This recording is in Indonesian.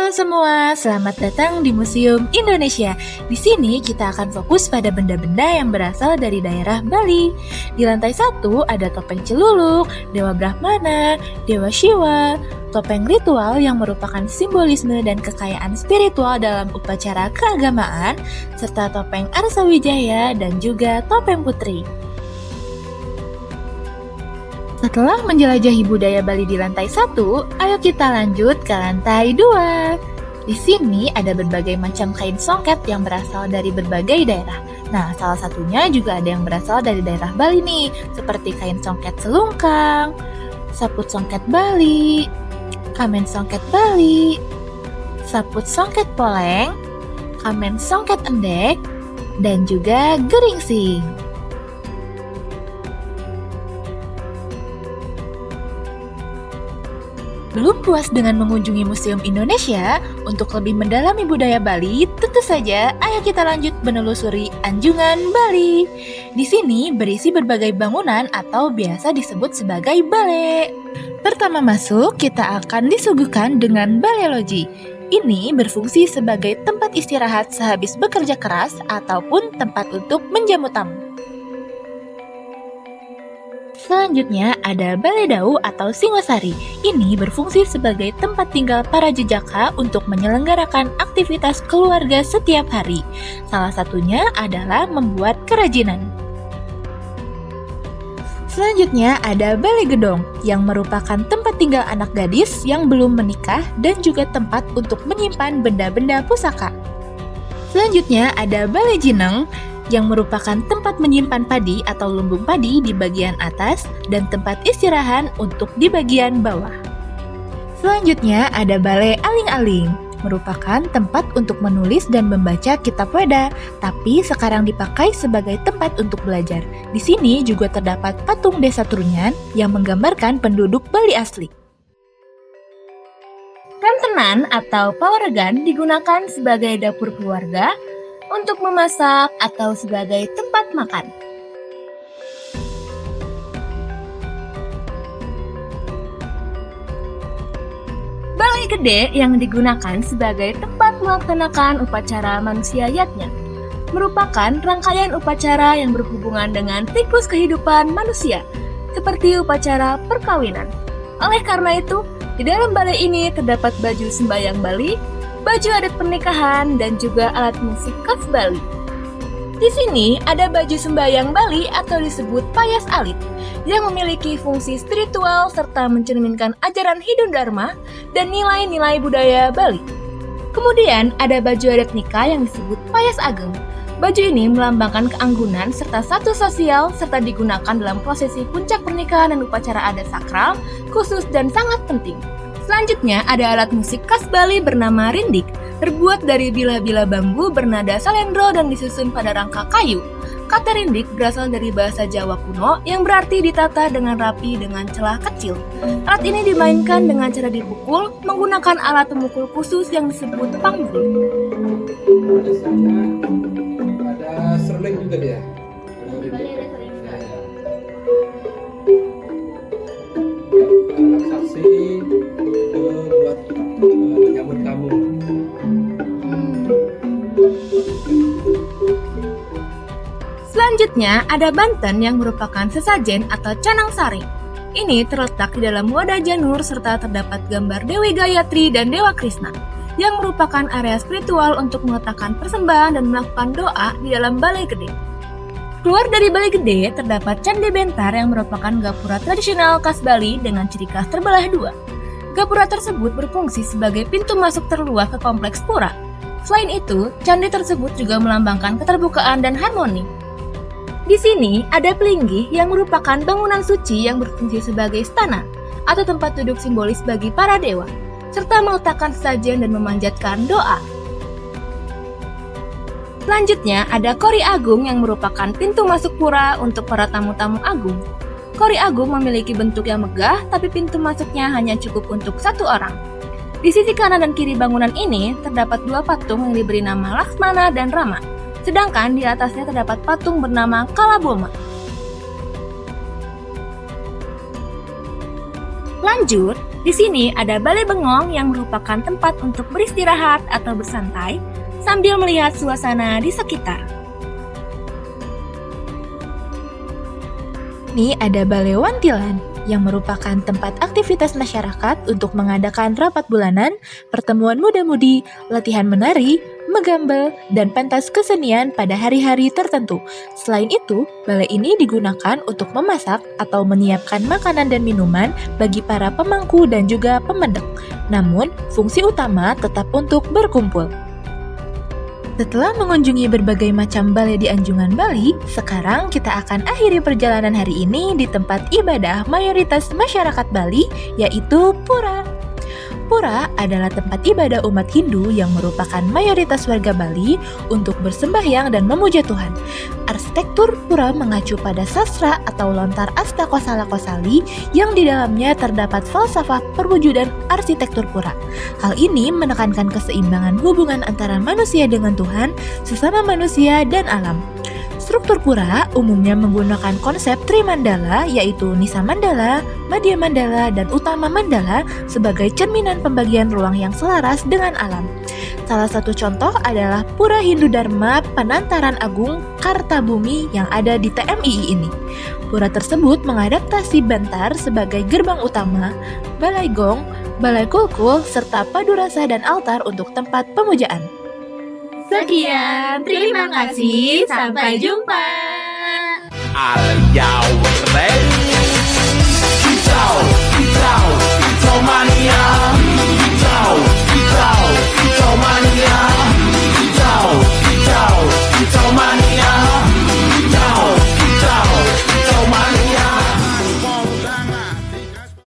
Halo semua, selamat datang di Museum Indonesia. Di sini kita akan fokus pada benda-benda yang berasal dari daerah Bali. Di lantai 1 ada topeng Celuluk, Dewa Brahmana, Dewa Shiva, topeng ritual yang merupakan simbolisme dan kekayaan spiritual dalam upacara keagamaan, serta topeng Arsa Wijaya dan juga topeng Putri. Setelah menjelajahi budaya Bali di lantai 1, ayo kita lanjut ke lantai 2. Di sini ada berbagai macam kain songket yang berasal dari berbagai daerah. Nah, salah satunya juga ada yang berasal dari daerah Bali nih, seperti kain songket selungkang, saput songket Bali, kamen songket Bali, saput songket poleng, kamen songket endek, dan juga geringsing. Belum puas dengan mengunjungi Museum Indonesia? Untuk lebih mendalami budaya Bali, tentu saja ayo kita lanjut menelusuri Anjungan Bali. Di sini berisi berbagai bangunan atau biasa disebut sebagai balai. Pertama masuk, kita akan disuguhkan dengan balai loji. Ini berfungsi sebagai tempat istirahat sehabis bekerja keras ataupun tempat untuk menjamu tamu. Selanjutnya ada Balai Dau atau Singosari. Ini berfungsi sebagai tempat tinggal para jejaka untuk menyelenggarakan aktivitas keluarga setiap hari. Salah satunya adalah membuat kerajinan. Selanjutnya ada Balai Gedong yang merupakan tempat tinggal anak gadis yang belum menikah dan juga tempat untuk menyimpan benda-benda pusaka. Selanjutnya ada Balai Jineng yang merupakan tempat menyimpan padi atau lumbung padi di bagian atas dan tempat istirahat untuk di bagian bawah. Selanjutnya ada Balai Aling-Aling, merupakan tempat untuk menulis dan membaca kitab Weda, tapi sekarang dipakai sebagai tempat untuk belajar. Di sini juga terdapat patung desa Trunyan yang menggambarkan penduduk Bali asli. Rentenan atau pawaregan digunakan sebagai dapur keluarga, untuk memasak atau sebagai tempat makan. Balai Gede yang digunakan sebagai tempat melaksanakan upacara manusia yatnya merupakan rangkaian upacara yang berhubungan dengan siklus kehidupan manusia, seperti upacara perkawinan. Oleh karena itu, di dalam balai ini terdapat baju sembayang Bali, baju adat pernikahan, dan juga alat musik khas Bali. Di sini ada baju sembayang Bali atau disebut payas alit yang memiliki fungsi spiritual serta mencerminkan ajaran Hindu Dharma dan nilai-nilai budaya Bali. Kemudian ada baju adat nikah yang disebut payas ageng. Baju ini melambangkan keanggunan serta status sosial serta digunakan dalam prosesi puncak pernikahan dan upacara adat sakral, khusus dan sangat penting. Selanjutnya ada alat musik khas Bali bernama rindik, terbuat dari bila-bila bambu bernada salendro dan disusun pada rangka kayu. Kata rindik berasal dari bahasa Jawa kuno yang berarti ditata dengan rapi dengan celah kecil. Alat ini dimainkan dengan cara dipukul menggunakan alat pemukul khusus yang disebut panggul. Ada serling juga dia. Saksi buat menyambut tamu. Selanjutnya ada Banten yang merupakan sesajen atau canang sari. Ini terletak di dalam wadah janur serta terdapat gambar Dewi Gayatri dan Dewa Krishna yang merupakan area spiritual untuk meletakkan persembahan dan melakukan doa di dalam Balai Gede. Keluar dari Balai Gede terdapat Candi Bentar yang merupakan gapura tradisional khas Bali dengan ciri khas terbelah dua. Gapura tersebut berfungsi sebagai pintu masuk terluar ke kompleks pura. Selain itu, candi tersebut juga melambangkan keterbukaan dan harmoni. Di sini ada Pelinggih yang merupakan bangunan suci yang berfungsi sebagai istana atau tempat duduk simbolis bagi para dewa, serta meletakkan sesajen dan memanjatkan doa. Selanjutnya ada Kori Agung yang merupakan pintu masuk pura untuk para tamu-tamu agung. Kori Agung memiliki bentuk yang megah, tapi pintu masuknya hanya cukup untuk satu orang. Di sisi kanan dan kiri bangunan ini terdapat dua patung yang diberi nama Laksmana dan Rama, sedangkan di atasnya terdapat patung bernama Kalaboma. Lanjut, Di sini ada Balai Bengong yang merupakan tempat untuk beristirahat atau bersantai sambil melihat suasana di sekitar. Ini ada Balai Wantilan yang merupakan tempat aktivitas masyarakat untuk mengadakan rapat bulanan, pertemuan muda-mudi, latihan menari, menggambel, dan pentas kesenian pada hari-hari tertentu. Selain itu, balai ini digunakan untuk memasak atau menyiapkan makanan dan minuman bagi para pemangku dan juga pemendek. Namun, fungsi utama tetap untuk berkumpul. Setelah mengunjungi berbagai macam balai di Anjungan Bali, sekarang kita akan akhiri perjalanan hari ini di tempat ibadah mayoritas masyarakat Bali, yaitu Pura. Pura adalah tempat ibadah umat Hindu yang merupakan mayoritas warga Bali untuk bersembahyang dan memuja Tuhan. Arsitektur pura mengacu pada sastra atau lontar Astakosala Kosali yang di dalamnya terdapat falsafah perwujudan arsitektur pura. Hal ini menekankan keseimbangan hubungan antara manusia dengan Tuhan, sesama manusia, dan alam. Struktur pura umumnya menggunakan konsep Trimandala, yaitu Nisa Mandala, Madhya Mandala, dan Utama Mandala sebagai cerminan pembagian ruang yang selaras dengan alam. Salah satu contoh adalah Pura Hindu Dharma Penantaran Agung Kartabumi yang ada di TMII ini. Pura tersebut mengadaptasi Bantar sebagai gerbang utama, balai gong, balai kulkul, serta padurasa dan altar untuk tempat pemujaan. Sekian, terima kasih, sampai jumpa. Al Yao